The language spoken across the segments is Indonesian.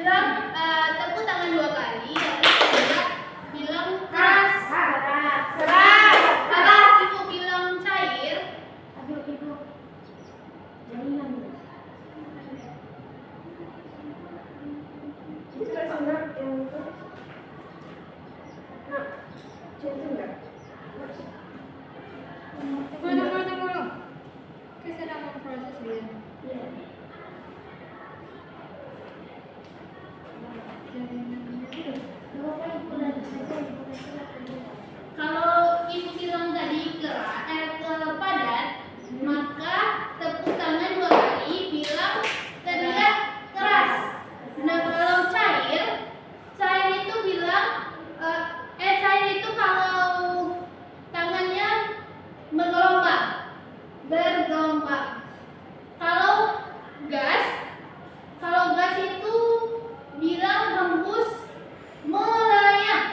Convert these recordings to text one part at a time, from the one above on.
bilang tepuk tangan 2 kali, lalu bilang keras. Keras. Kalau ibu bilang cair, ibu. Jalinan. Itu sama yang itu. Nah, itu enggak? Tunggu. Kita sedang memproses dia. Iya. Kalau ibu bilang tadi padat, maka tepuk tangan 2 kali, bilang teriak keras. Nah kalau cair itu bilang cair itu kalau tangannya bergelombang. Kalau gas itu bilang hembus melayang.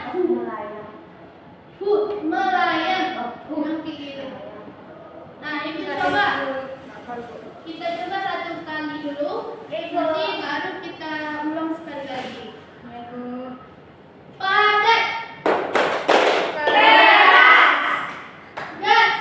Nanti gitu. Nah, ibu coba. Kita coba 1 kali dulu. Nanti baru kita ulang sekali lagi. Padat. Keras. Gas.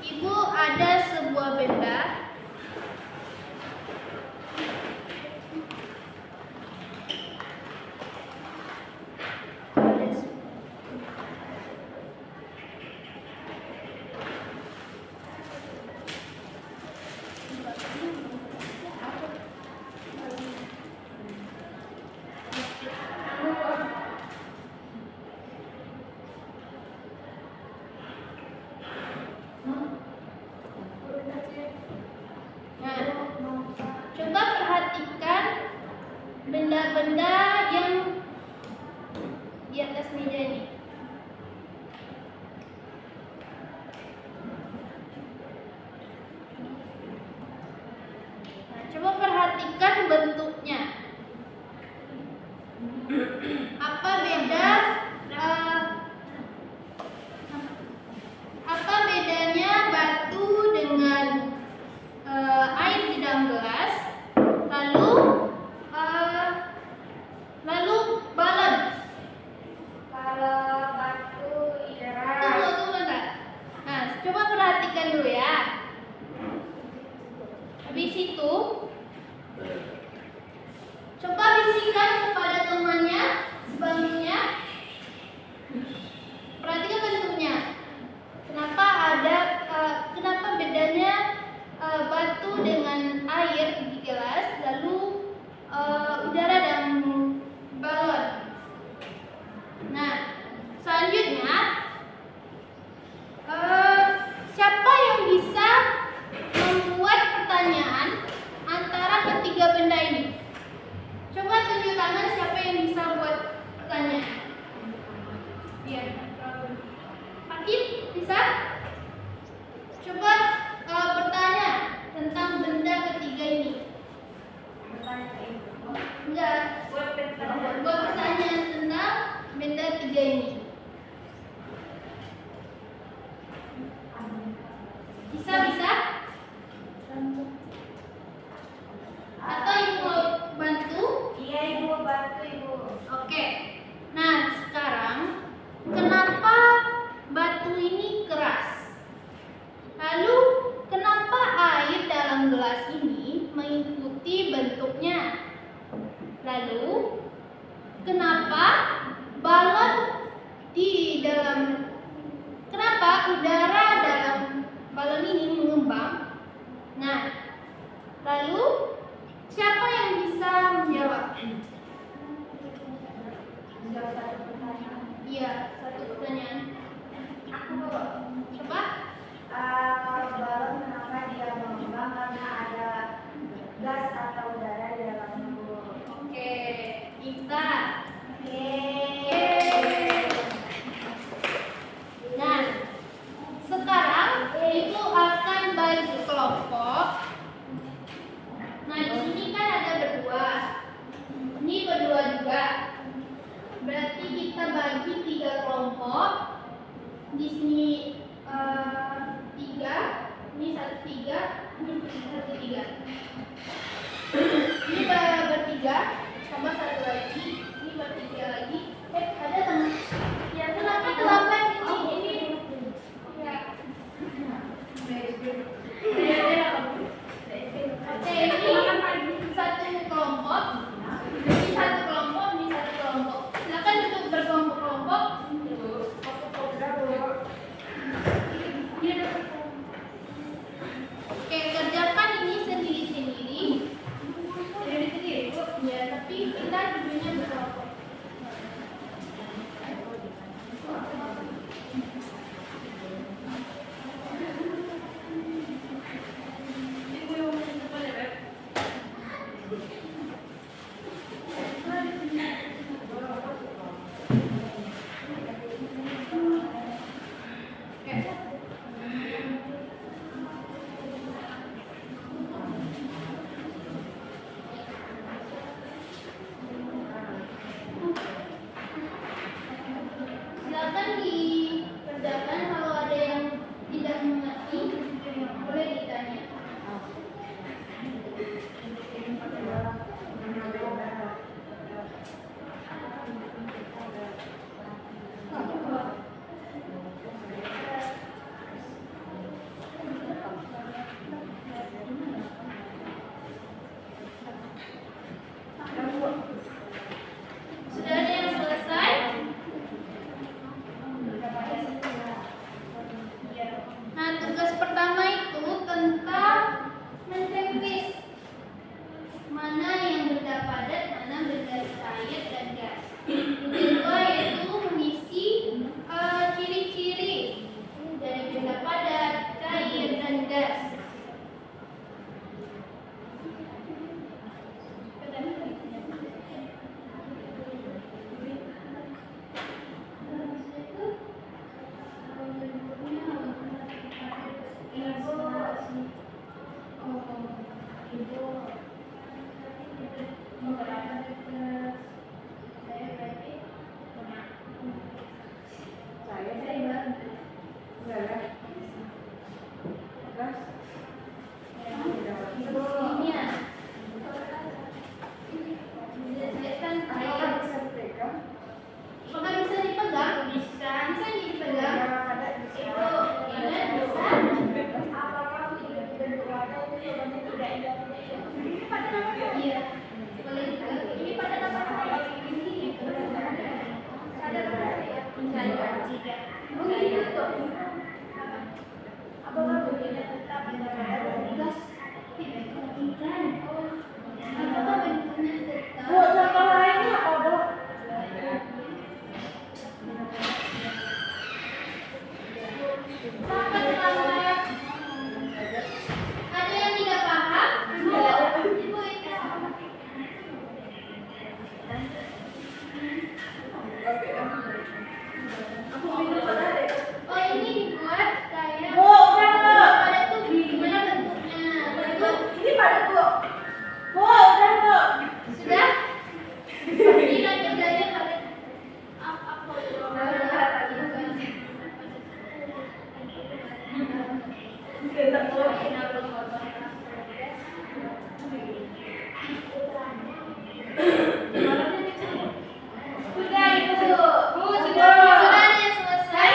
Ibu ada sebuah benda benda-benda yang di atas meja ini. Nah, coba perhatikan bentuknya. Apa bedanya batu dengan air di dalam gelas? Lalu Nah, lalu siapa yang bisa menjawab? Iya, satu pertanyaan. Coba. Kalau balon kenapa dia mengembang? Karena ada gas atau udara di dalamnya. Oke, kita. Nah, sekarang itu akan bagi kelompok. Nah, di sini kan ada berdua. Ini berdua juga. Berarti kita bagi 3 kelompok. Di sini 3, ini 1, 3, ini 1, 3. Ini bertiga, tambah 1 lagi, ini bertiga lagi. Ada teman. Ya, kenapa terlambat ini? Ya. Oke, ini satu kelompok. Ini satu kelompok, ini satu kelompok. Silakan duduk berkelompok-kelompok. Oke, kerjakan ini sendiri-sendiri. Ya, tapi kita duduknya berkelompok. Silakan dikerjakan, kalau ada yang tidak mengerti boleh ditanya. Sudah ada yang selesai? Nah, tugas pertama itu tentang mencek mana yang benda padat, mana benda cair dan gas. Kedua yaitu mengisi ciri-ciri dari benda padat, cair dan gas. Apakah bisa dipegang? Bisa dipegang. Itu iya, boleh dipegang. Ini pada apa? Ada yang tidak paham? Oh, ini dibuat kayak pada tuh gimana bentuknya? Ini pada tuh. Sudah? Ini lanjut belajar pada apa? Sudah itu. Sudah ada yang selesai?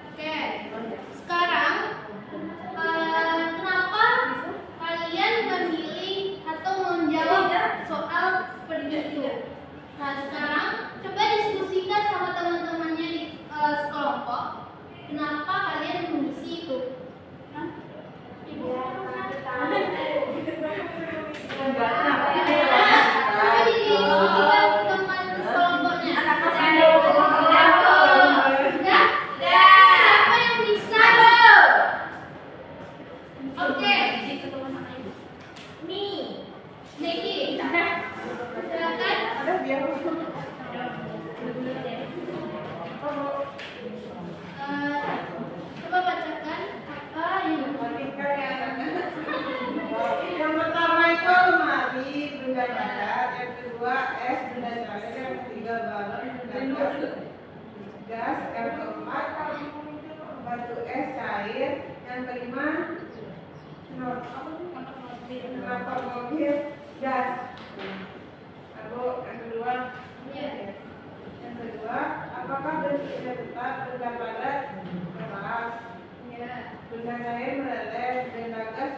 Oke, sekarang kenapa kalian memilih atau menjawab soal seperti itu? Nah, sekarang coba diskusikan sama teman-temannya di sekelompok. Kenapa kalian mengisi itu? Hah? Ibu. Tapi diisikan teman kelompoknya. Sudah? Siapa yang bisa? Oke. Neki. Silakan. Coba bacakan apa yang Yang pertama itu lemari, benda padat. Yang kedua es, benda cair. Yang ketiga balon, benda gas. Yang keempat batu es cair. Yang kelima motor mobil gas. Lalu yang kedua, apakah bentuknya tetap, benda padat, keras, benda cair meleleh, benda gas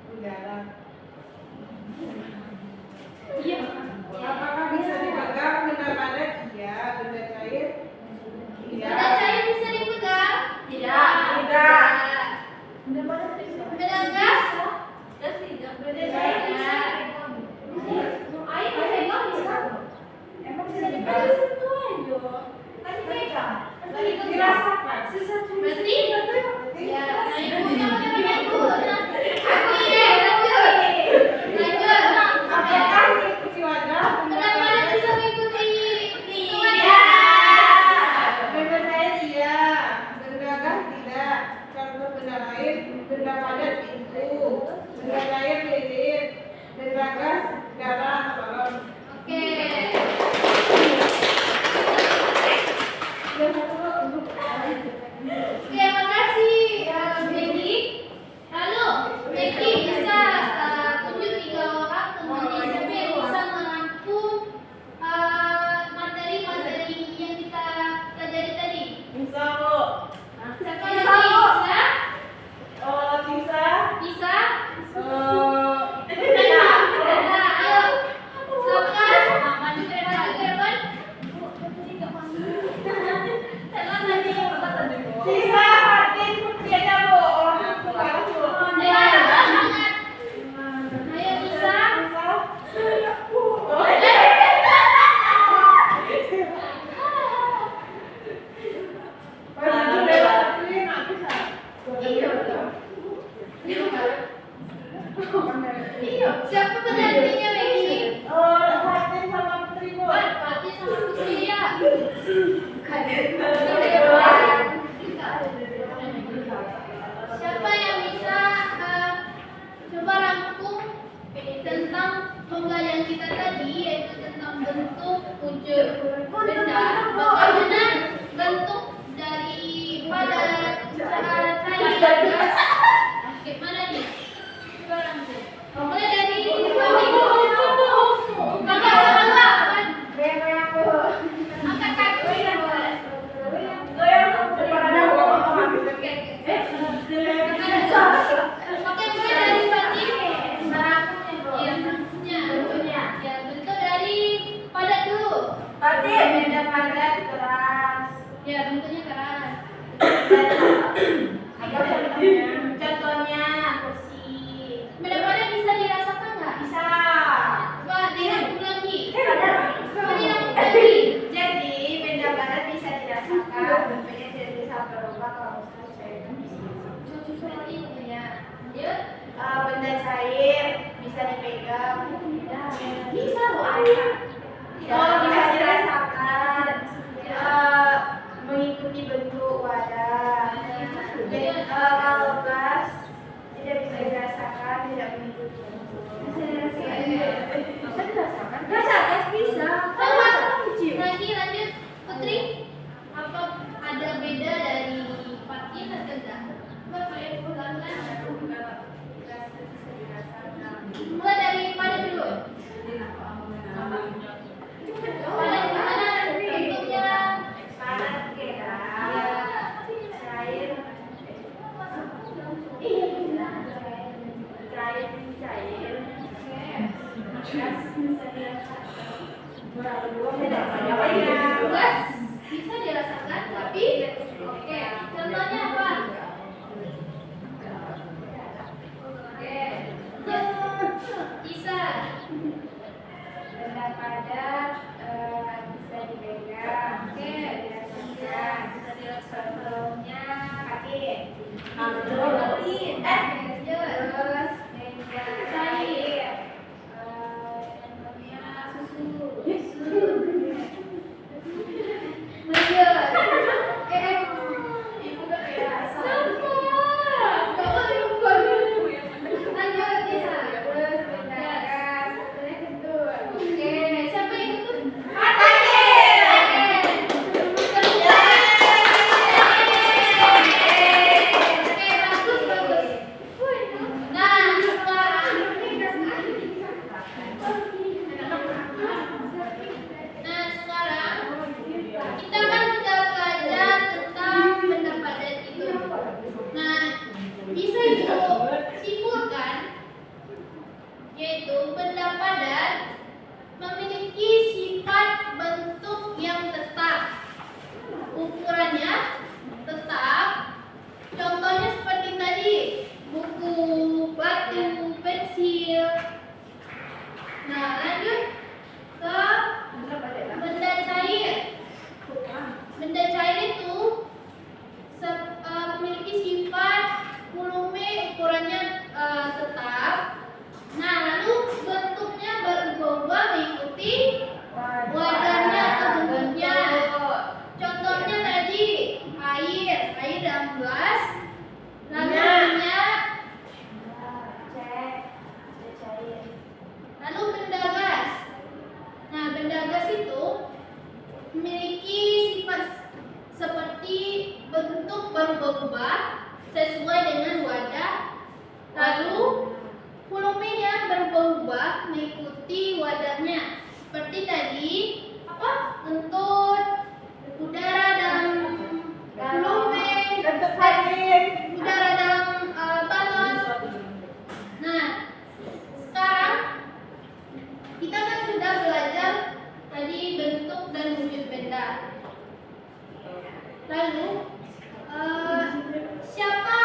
udara. Iya. Apakah bisa dipegang benda padat? Iya. Benda cair? Iya. Benda cair bisa dipegang? Tidak. Benda gas? Benda cair bisa. Air dipegang bisa. Emang bisa dipegang? Kan dipegang. Kan dirasakan. Berarti? Ya. Nah, ibunya pakai ibu. Apakah kursi wadah? Benar-benar bisa mengikuti Iya. Benda cair iya. Benda gas tidak. Contoh benda lain, benda padat pintu, benda cair lilin, benda gas darah balon. Oke. Oke, makasih Becky. Lalu Becky bisa tunjuk 3 orang temannya siapa yang bisa merangkum materi-materi yang kita pelajari tadi. Bisa Bu. Siapa yang bisa? Bisa. Bisa? Oh, Nah, ayo. Silakan. Maju ke depan, maju ke depan. Teman tadi. bisa. Martin Putri aja Bu. Aku kalah Bu. Ayo, semangat. Ayo bisa. Oh, Siapa pendampingnya Becky? Martin sama Putri Bu. Fatih sama Putri ya. Siapa yang bisa coba rangkum tentang pembelajaran kita tadi, yaitu tentang bentuk wujud benda, bagaimana bentuk daripada cair dan gas. Gimana nih? Coba rangkum. Mulai dari angkat kaki. Oke, mulai dari Fatih. Iya, bentuknya. Ya, bentuk dari padat dulu. Benda padat keras. Ya, bentuknya keras. Contohnya kursi. Benda padat bisa dirasakan nggak? Bisa. Coba dirangkum lagi. Coba dirangkum Jadi lagi. benda padat bisa dirasakan, bentuknya tidak bisa berubah kalau misalnya cairkan bisa. Seperti itu ya. Lanjut. Benda cair bisa dipegang. Bisa loh air. Oh, bisa dirasakan. Mengikuti bentuk wadah. Kalau gas tidak bisa dirasakan, tidak mengikuti bentuk. Bisa dirasakan. Gas bisa. Lagi lanjut Putri. Apa ada beda dari Fatih atau enggak? Coba kalian ulangan. Mulai dari padat dulu. Padat gimana bentuknya? Padat keras, cair, cair, gas bisa dirasakan. Gas bisa dirasakan, tapi oke. terus benda cair, susu, menjer, ibu udah kayak sama. Lanjut ya, terus benda gas, kentut. Oke, siapa yang kentut? Kita kan sudah belajar tentang benda padat itu. Nah, bisa disimpulkan yaitu benda padat memiliki sifat bentuk yang tetap, ukurannya tetap. Contohnya seperti tadi, buku, batu, pensil. Nah, lanjut ke benda cair. Benda cair itu memiliki sifat volume, ukurannya tetap. Nah, lalu bentuknya berubah-ubah mengikuti wadahnya atau bentuknya. Contohnya tadi air dalam gelas, lalu minyak, lalu benda gas. Nah, benda gas itu memiliki sifat seperti bentuk berubah-ubah sesuai dengan wadah, lalu volumenya berubah-ubah mengikuti wadahnya. Seperti tadi, kentut, udara dalam volume, udara dalam balon. Nah, sekarang kita kan sudah belajar tadi bentuk dan wujud benda. Lalu siapa